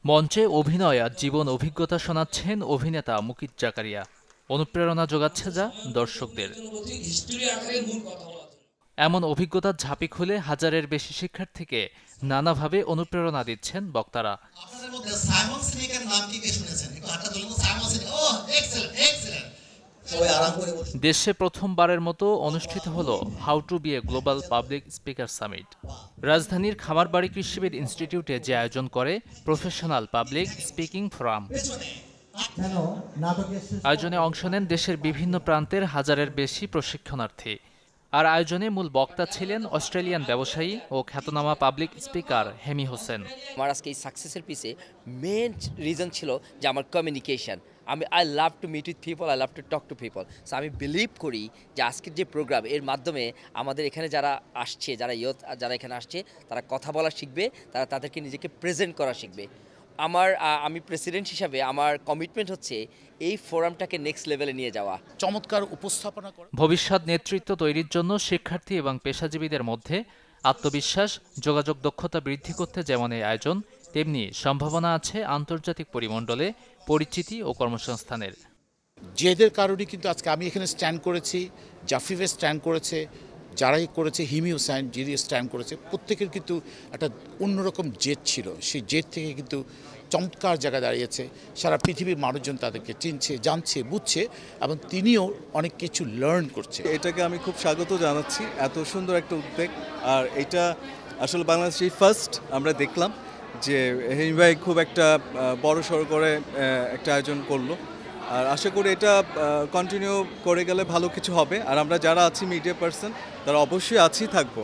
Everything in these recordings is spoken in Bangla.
মঞ্চে অভিনয় আর জীবন অভিজ্ঞতা শোনাচ্ছেন অভিনেতা মুকিত জাকারিয়া। অনুপ্রেরণা যোগাচ্ছে যা দর্শকদের। এমন অভিজ্ঞতার ঝাঁপি খুলে হাজারের বেশি শিক্ষার্থীকে নানাভাবে অনুপ্রেরণা দিচ্ছেন বক্তারা। দেশে প্রথমবারের মতো অনুষ্ঠিত হল how to be a global public speaker summit. রাজধানীর খামারবাড়ি কৃষিবিদ ইনস্টিটিউটে যে আয়োজন করে প্রফেশনাল পাবলিক স্পিকিং ফোরাম। আয়োজনে অংশ নেন দেশের বিভিন্ন প্রান্তের হাজারের বেশি প্রশিক্ষণার্থী। আর আয়োজনে মূল বক্তা ছিলেন অস্ট্রেলিয়ান ব্যবসায়ী ও খ্যাতনামা পাবলিক স্পিকার হেমি হোসেন। আমার আজকে এই সাকসেসের পিছে মেন রিজন ছিল যে আমার communication. I love to meet with people, I love to talk to people. So আমি বিলিভ করি যে আজকের যে প্রোগ্রাম এর মাধ্যমে আমাদের এখানে যারা আসছে, যারা এখানে আসছে, তারা কথা বলা শিখবে, তারা তাদেরকে নিজেকে প্রেজেন্ট করা শিখবে। আমি প্রেসিডেন্ট হিসাবে আমার কমিটমেন্ট হচ্ছে এই ফোরামটাকে নেক্সট লেভেলে নিয়ে যাওয়া। চমৎকার উপস্থাপনা করা। ভবিষ্যৎ নেতৃত্ব তৈরির জন্য শিক্ষার্থী এবং পেশাজীবীদের মধ্যে আত্মবিশ্বাস, যোগাযোগ দক্ষতা বৃদ্ধি করতে যেমন এই আয়োজন, তেমনি সম্ভাবনা আছে আন্তর্জাতিক পরিমণ্ডলে পরিচিতি ও কর্মসংস্থানের। যেদের কারণে কিন্তু আজকে আমি এখানে স্ট্যান্ড করেছি, জাফিফে স্ট্যান্ড করেছে, যারাই করেছে, হিমি হোসেন যিনি স্ট্যান্ড করেছে, প্রত্যেকের কিন্তু একটা অন্যরকম জেদ ছিল। সেই জেদ থেকে কিন্তু চমৎকার জায়গায় দাঁড়িয়েছে। সারা পৃথিবীর মানুষজন তাদেরকে চিনছে, জানছে, বুঝছে এবং তিনিও অনেক কিছু লার্ন করছে। এটাকে আমি খুব স্বাগত জানাচ্ছি, এত সুন্দর একটা উদ্যোগ। আর এটা আসলে বাংলাদেশেই ফার্স্ট আমরা দেখলাম যে হেমি ভাই খুব একটা বড় সড়ো করে একটা আয়োজন করলো। আর আশা করি এটা কন্টিনিউ করে গেলে ভালো কিছু হবে। আর আমরা যারা আছি মিডিয়া পার্সন, তারা অবশ্যই আছি থাকবো।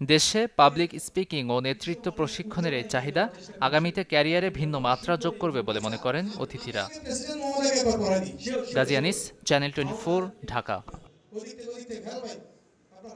দেশে পাবলিক স্পিকিং ও নেতৃত্ব প্রশিক্ষণের এই চাহিদা আগামীতে ক্যারিয়ারে ভিন্ন মাত্রা যোগ করবে বলে মনে করেন অতিথিরা। গাজী আনিস, চ্যানেল 24, ঢাকা।